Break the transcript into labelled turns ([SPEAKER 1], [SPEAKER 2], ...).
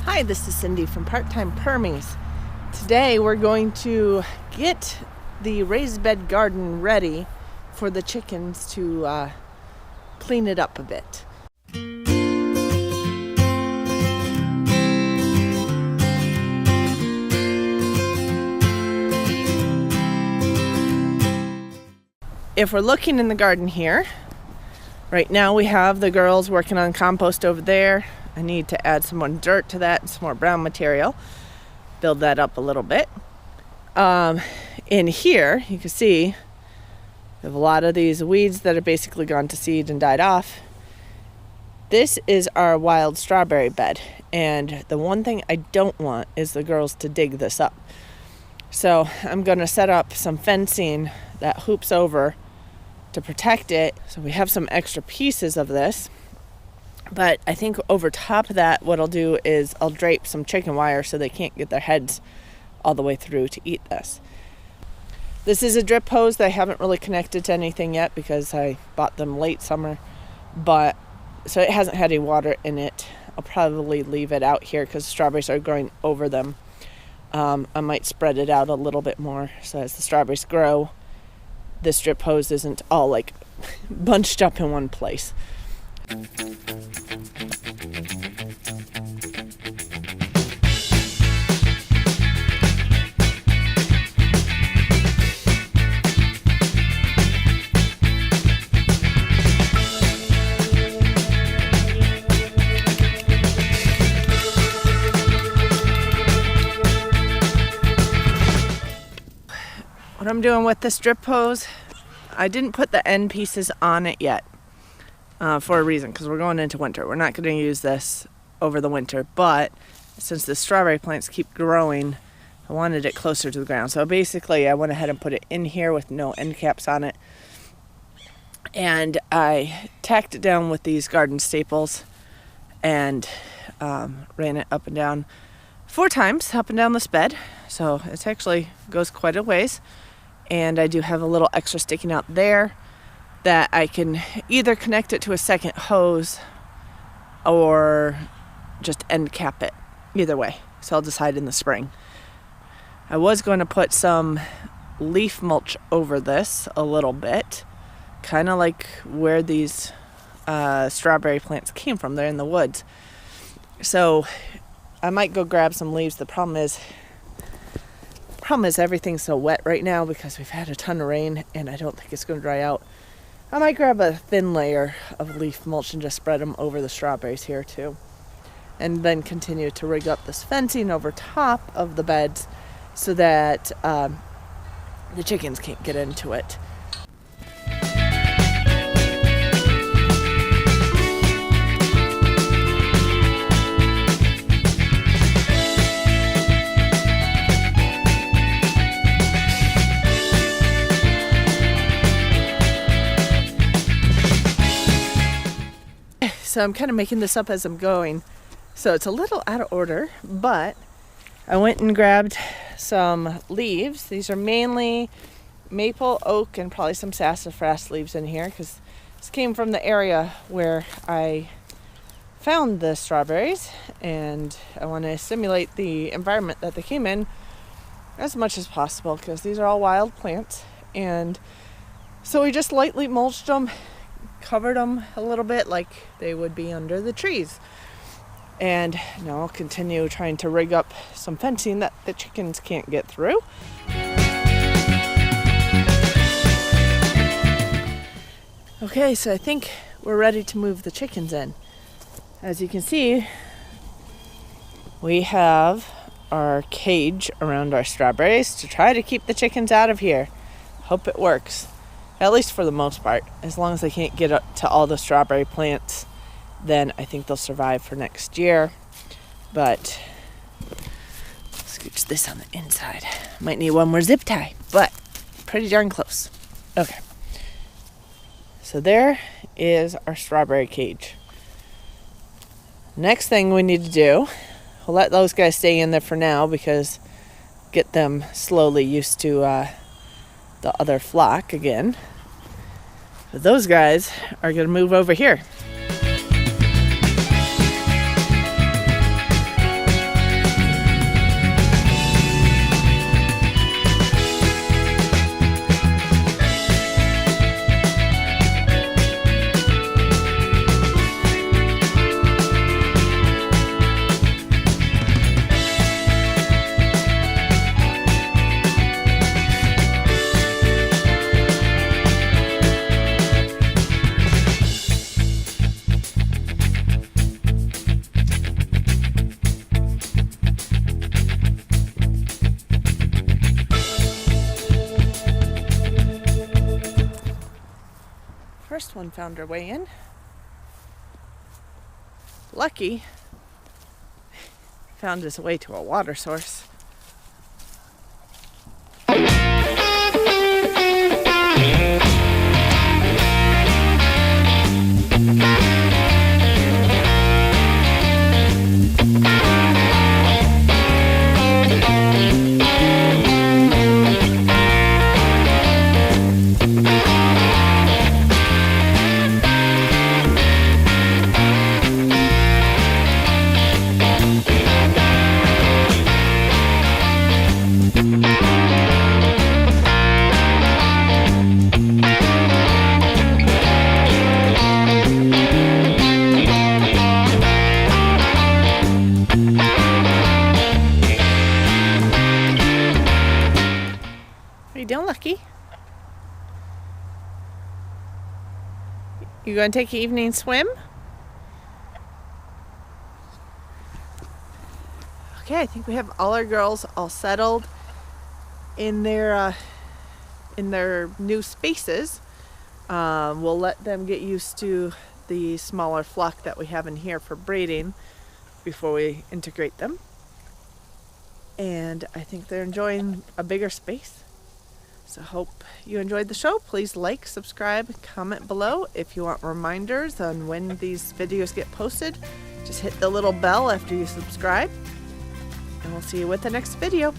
[SPEAKER 1] Hi, this is Cindy from Part-Time Permies. Today we're going to get the raised bed garden ready for the chickens to clean it up a bit. If we're looking in the garden here, right now we have the girls working on compost over there. I need to add some more dirt to that and some more brown material. Build that up a little bit. In here, you can see we have a lot of these weeds that are basically gone to seed and died off. This is our wild strawberry bed. And the one thing I don't want is the girls to dig this up. So I'm going to set up some fencing that hoops over to protect it. So we have some extra pieces of this. But I think over top of that, what I'll do is I'll drape some chicken wire so they can't get their heads all the way through to eat this. This is a drip hose that I haven't really connected to anything yet because I bought them late summer. But so it hasn't had any water in it. I'll probably leave it out here because the strawberries are growing over them. I might spread it out a little bit more so as the strawberries grow, this drip hose isn't all like bunched up in one place. What I'm doing with this drip hose, I didn't put the end pieces on it yet for a reason, because we're going into winter. We're not going to use this over the winter, but since the strawberry plants keep growing, I wanted it closer to the ground. So basically I went ahead and put it in here with no end caps on it, and I tacked it down with these garden staples and ran it up and down 4 times up and down this bed. So it actually goes quite a ways. And I do have a little extra sticking out there that I can either connect it to a second hose or just end cap it. Either way. So I'll decide in the spring. I was going to put some leaf mulch over this a little bit. Kind of like where these strawberry plants came from. They're in the woods. So I might go grab some leaves. The problem is everything's so wet right now because we've had a ton of rain and I don't think it's going to dry out. I might grab a thin layer of leaf mulch and just spread them over the strawberries here too. And then continue to rig up this fencing over top of the beds so that the chickens can't get into it. So I'm kind of making this up as I'm going. So it's a little out of order, but I went and grabbed some leaves. These are mainly maple, oak, and probably some sassafras leaves in here because this came from the area where I found the strawberries, and I want to simulate the environment that they came in as much as possible because these are all wild plants. And so we just lightly mulched them, covered them a little bit like they would be under the trees. And now I'll continue trying to rig up some fencing that the chickens can't get through. Okay, so I think we're ready to move the chickens in. As you can see, we have our cage around our strawberries to try to keep the chickens out of here. Hope it works. At least for the most part. As long as they can't get up to all the strawberry plants, then I think they'll survive for next year. But scooch this on the inside. Might need one more zip tie, but pretty darn close. Okay. So there is our strawberry cage. Next thing we need to do, we'll let those guys stay in there for now because get them slowly used to the other flock again. But those guys are going to move over here. one found her way in. Lucky, found his way to a water source. How you doing, Lucky? You going to take an evening swim? Okay, I think we have all our girls all settled in their new spaces. We'll let them get used to the smaller flock that we have in here for breeding before we integrate them. And I think they're enjoying a bigger space. So hope you enjoyed the show. Please like, subscribe, comment below. If you want reminders on when these videos get posted, just hit the little bell after you subscribe. And we'll see you with the next video.